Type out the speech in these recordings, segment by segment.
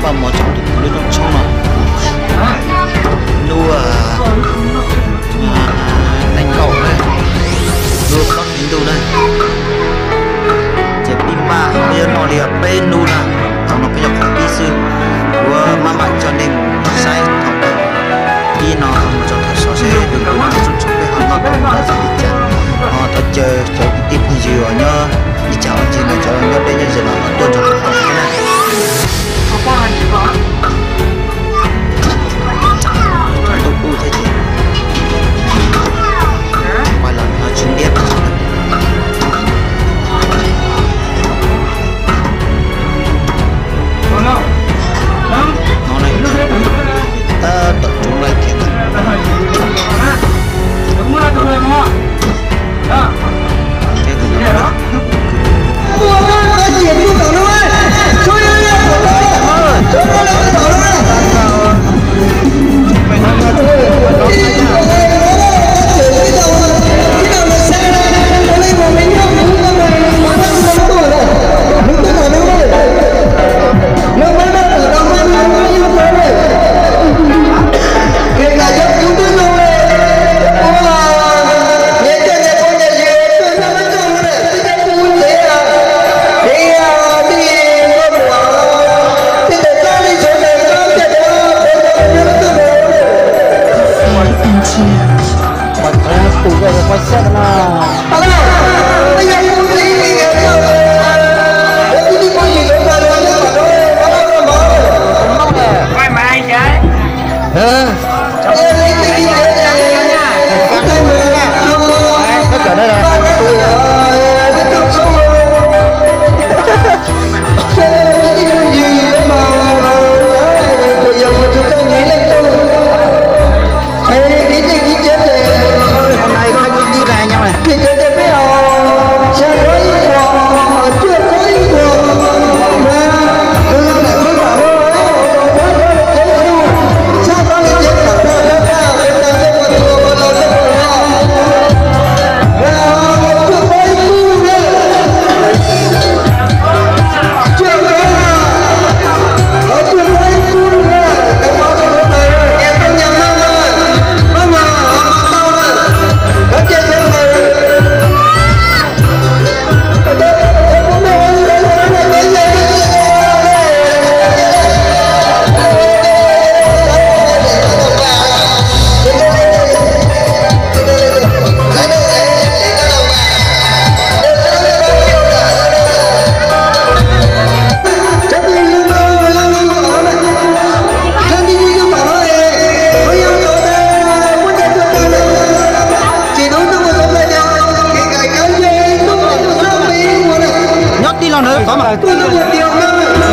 và một trong những đứa trong trong mà nu đánh cầu này nu có tính đồ này chỉ pin ba bây giờ nó liền bên nu là nó bây giờ không đi sư của mama cho nên sai thằng đi nó không cho thật so sánh được nó trong trong cái hàng nó cũng là gì chứ nó thật chơi cho tiếp như gì rồi nhá đi chào chị người cho nó bên nhân dân nó tuân cho nó cái này có qua hẳn được không? tôi bu thế chị qua lần nó chuyên biết nó này ta tập trung lại thiệt đúng là tôi rồi mà đó thế thì đó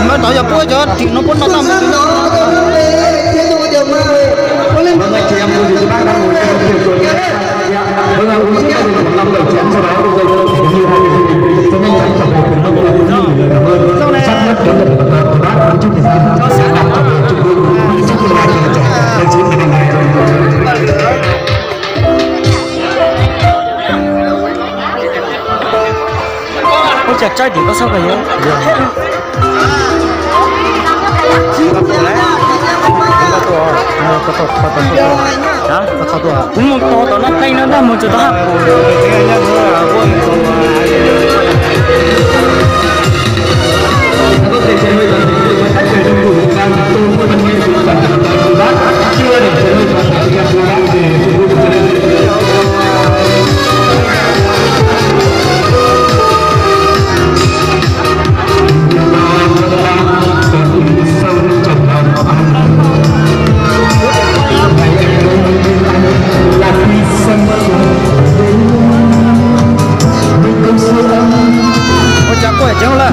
nó tỏ ra bữa cho thì nó cũng nó tâm vâng anh chị em cô chú bác đang ngồi trong việc rồi vâng ạ uống trước một năm đầu chén sau đó bây giờ như hai vị cho nên chẳng chẳng một phần không là cũng cảm ơn sắp nhất đến lần của bác một chút thời gian cho sáng làm cho chúng tôi cũng rất là trẻ đang diễn cái này ôi chặt trai thì có sao vậy cũng một to tao nó tay nó ra một chỗ đó ôi chặt quá chẳng là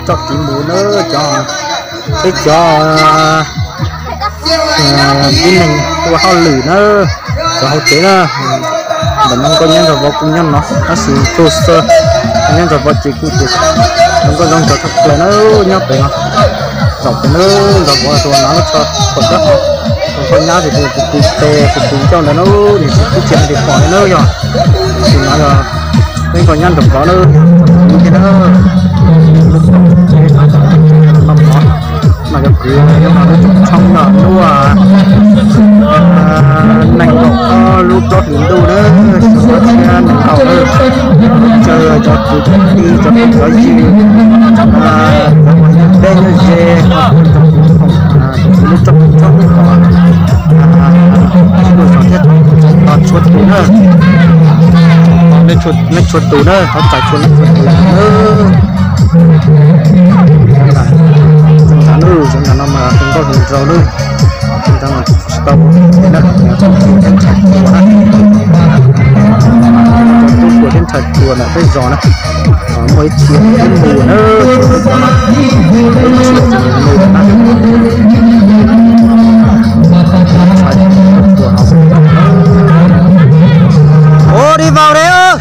cho chỉ mù nữa cho cái cho bên mình của họ lử nữa cho họ chế nữa mình không có nhân rồi vào cùng nhân nó sẽ tô sơ nhân rồi vào chỉ cụ thể không có dòng cho thật là nó nhóc đấy nó dòng cái nó dòng vào rồi nó cho còn rất không có nhau thì cụ thể cụ cho nó những cái chuyện thì khỏi nó rồi thì nó là bên còn nhân được có nữa như thế đó mà cái cửa nó trong đó nó nành có lúc đó đến đâu đó số nành cầu nữa chờ cho tụi đi cho mình có gì đây là gì lúc trong còn chuột tủ nữa lên chuột tủ nữa nó phải chuột tủ nữa chúng ta nó mà không có hình rồi nữa chúng ta mà stop nó trong thiên thạch của thiên thạch chùa là cái giò nó mới chiếm cái mùa nó ô đi vào đấy ơ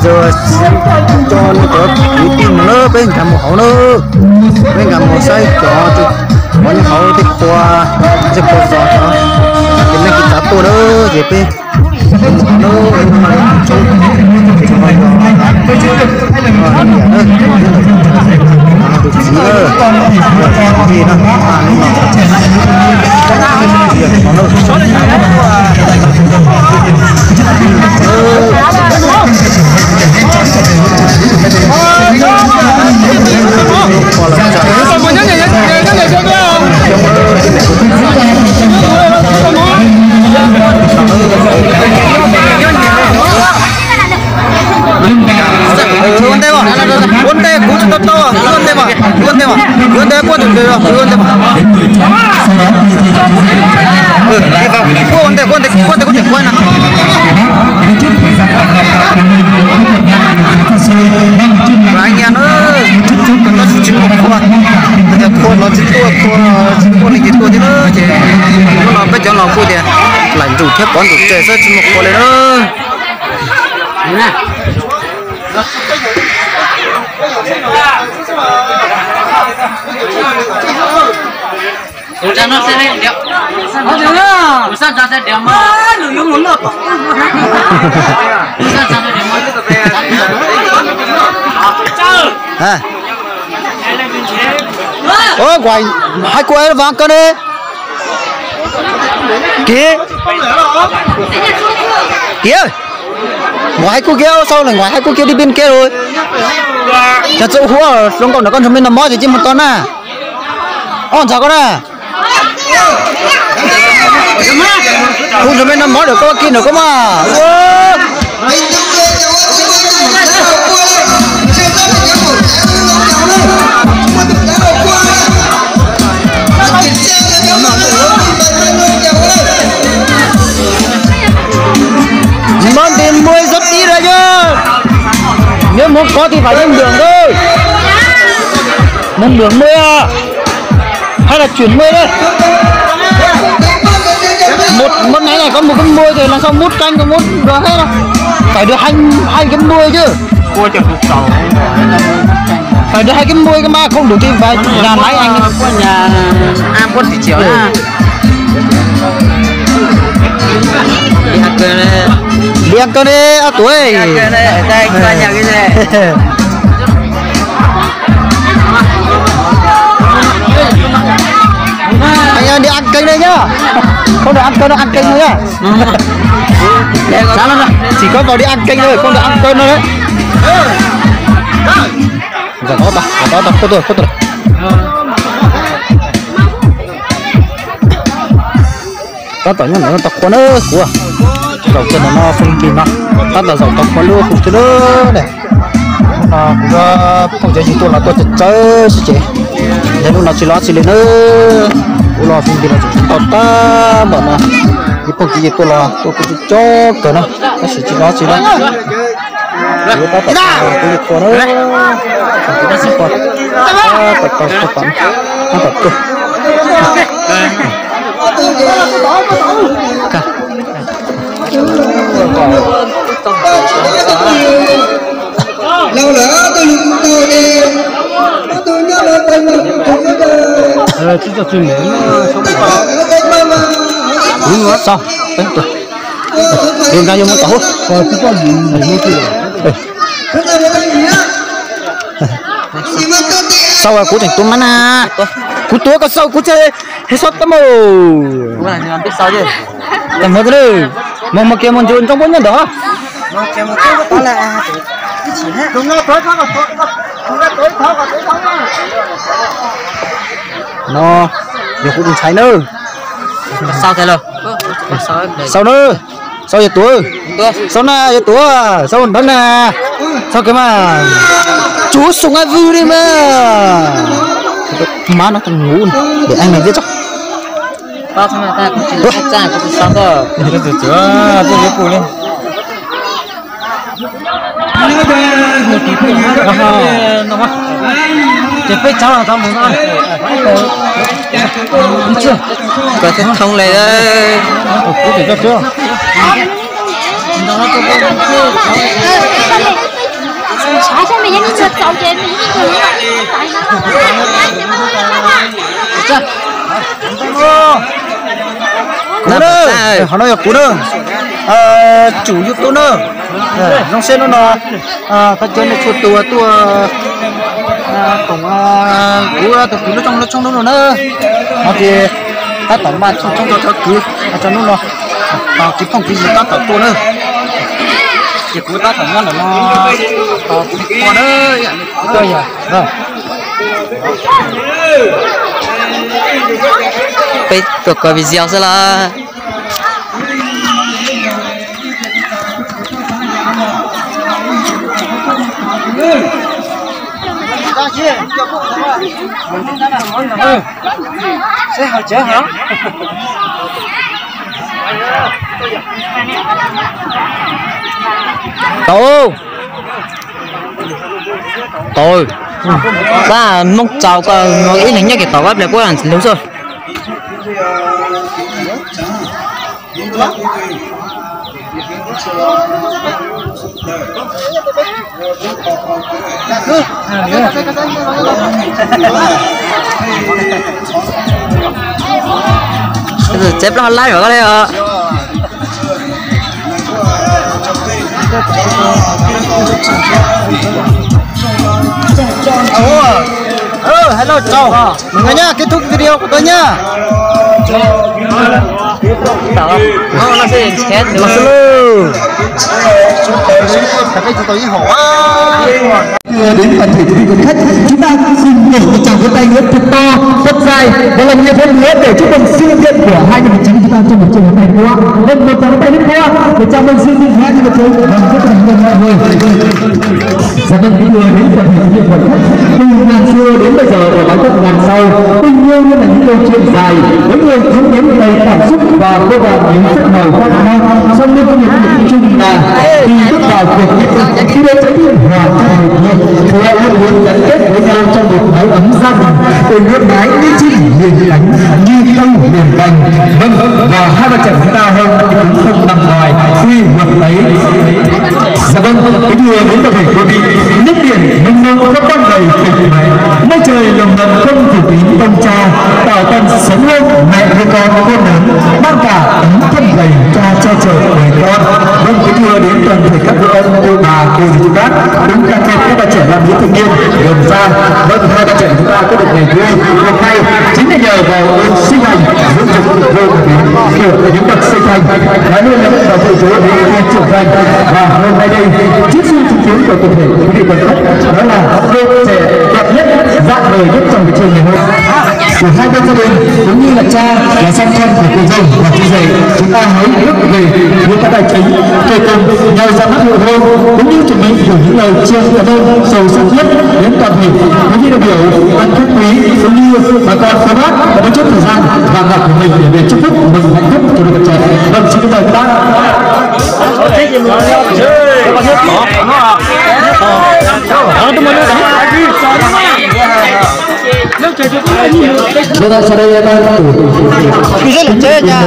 giờ cho nó có uy tín nữa bên cả một hậu nữa bên cả một say cho có những hậu thì qua sẽ có giọt đó cái này cái tát tôi nữa gì bên nó trong thì cho mày được gì nữa thì anh em ơi, nó chỉ một con, nó chỉ con này chỉ con thế nữa, chỉ nó làm cái chỗ làm cô thì lại chủ thép con chủ trẻ sẽ chỉ một con này nữa, nè. Udah no sini dia. Oh, bisa jadi dia mah. Lu yang mana? Bisa jadi dia mah. À. Ôi quay hai cô ấy vàng cân đi. Kìa. Kìa. Ngoài cô kia sau là ngoài hai cô kia đi bên kia rồi. Chả chỗ húa xuống còn nó con chúng mình nằm mò gì chứ một con à. Ôn chào con à. Không chúng mình nằm mò được có kia nữa cơ mà. Mang tiền muối rất ít rồi chứ. Nếu muốn có thì phải lên đường thôi. Lên đường muối à? Hay là chuyển muối đấy? Một ngày này có một cái muối thì làm sao mút canh có mút được hết đâu. Phải được hai cái muối chứ. Cua chừng được sầu. Phải được hai cái muối cơ mà không đủ thì phải nhà lái anh. Qua nhà ăn quân thì chiều ha. Đi ăn cơm đi, à tuổi. Đây qua nhà cái gì? Anh đi ăn canh đây nhá. Không được ăn cơm đâu, ăn canh thôi nhá. Sao nó chỉ có vào đi ăn canh thôi, không được ăn cơm đâu đấy. Giờ đó có tôi. Có tỏi nó tóc quá nữa của dầu chân nó phun pin nó, ta là dầu tóc quá nữa cũng chứ nữa này. cũng không chơi gì tôi là tôi chơi chị nên nó chỉ lo chỉ lên nữa lo phim thì là tao ta mà cái phong gì tôi là tôi cũng cho cái nó chỉ lo chỉ đó người ta tập cái con nó cái sẽ còn tập lâu nữa tôi lùm tôi đi tôi nhớ là tôi 진짜 좀 sao đường ra vô một tổ sao à cú thành tôm mana cú tua có sao cú chơi hết sót tao mồ biết sao chứ làm hết rồi mà kia mình chôn trong bốn nhân đó nó kêu một cái đó là cái gì hết đúng rồi tối nó giờ cũng đừng cháy nữa sao thế rồi sao nữa sao giờ tuổi sao na giờ tuổi sao đó nè sao cái mà chú sung ai vui đi mà má nó còn ngủ để anh này biết chắc bao thằng ta cũng chỉ là cha cũng sao cơ cái gì chứ tôi biết cô lên chỉ phải cháu là tao muốn ăn chưa có thể không lấy đây có thể cho chưa啥下面你这早点你一个cú nữa họ nói là cú nữa chủ yếu tôi nữa trong xe nó cái chân nó chuột tua cũng cú từ cú nó trong nó nữa nó thì ta tổng mà trong cho cứ cho nó cái phong khí ta tổng tôi nữa chỉ cú ta tổng là nó còn nữa tôi nhỉ bây giờ có video sẽ là sẽ hỏi chứ hả tôi ba mong chào cả người ý này nhắc cái tàu bắp này quá là đúng rồi chép nó like rồi cái đây à hello chào mọi người nhá kết thúc video của tôi nhá nó sẽ chết được cái chúng tôi đi hỏi đến toàn thể quý vị khách chúng ta xin mở một tràng vỗ tay nữa thật to thật dài và làm nhiều hơn nữa để chúc mừng sự kiện của 2019 chúng ta trong một trường ngày qua hơn một tràng vỗ tay nữa để chào mừng sự kiện 2019 và rất thành công mọi người và vâng kính thưa đến toàn thể quý vị khách từ ngàn xưa đến bây giờ ở bãi đất ngàn sau tình yêu như là những câu chuyện dài với người không đếm đầy cảm xúc và vô vàn những sắc màu khác nhau song luôn có những điểm chung là khi bước vào cuộc khi đến trái tim hòa trong một nhịp thì ai luôn muốn gắn kết với nhau trong một mái ấm gia đình tình yêu mái như chim liền cánh như không liền cành vâng và hai vợ chồng chúng ta hơn cũng không nằm ngoài quy luật ấy dạ vâng kính thưa đến toàn thể quý vị nước biển mênh mông khắp con đầy tình mẹ mây trời lồng ngầm không thủ tín công cha tạo tân sống hơn mẹ với con lớn mang cả ấm thân gầy cha che chở đời con vâng kính thưa đến toàn thể các cô ông cô bà cô dì bác đúng ca khen các bạn trẻ làm những thanh niên gồm ra vâng hai bạn trẻ chúng ta có được ngày vui hôm nay chính là nhờ vào ơn sinh hành dưỡng dục vô kiểu những bậc sinh thành đã luôn là vào thầy chúa để tiên trưởng thành và hôm nay đây chiếc sự chứng kiến của toàn thể quý vị quan khách đó là học viên trẻ đẹp nhất dạng đời nhất trong cái trường ngày hôm của hai bên gia đình cũng như là cha là song thân của cô dâu và chú rể, chúng ta hãy bước về với các đại chính kề cùng nhau ra mắt hội hôn cũng như chuẩn bị gửi những lời chia cảm ơn sâu sắc nhất đến toàn thể quý vị đại biểu ban khách quý cũng như bà con cô bác đã bất chấp thời gian vàng bạc của mình để về chúc phúc mừng hạnh phúc cho đôi vợ chồng. Vâng, xin mời các bác. Bây giờ sau đây ban Cứ rất là chơi nha.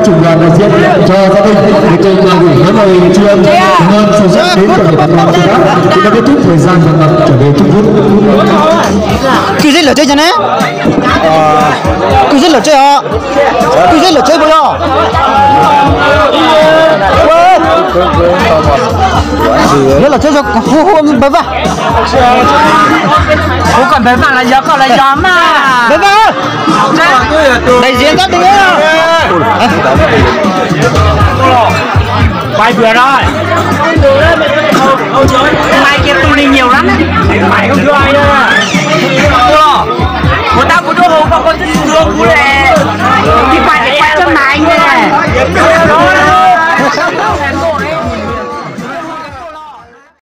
trưởng đoàn đại diện cho gia đình để chơi gửi với lời tri ân cảm ơn sự rất đến của bà con cô bác. Chúng ta kết thúc thời gian vàng bạc trở về chúc phúc. Cứ rất là chơi cho nè. Cứ rất là chơi hả? Cứ rất là chơi bây giờ. Rất là chơi cho hôm bé vào. Không còn bé vào là giờ còn là gió mà. Bé vào. Đại diện các đứa. Bài vừa rồi. Mai kia tôi đi nhiều lắm. Phải không thưa ai nữa. Của tao của đứa hồ con thích thương của lẹ. Thì phải cho này nè.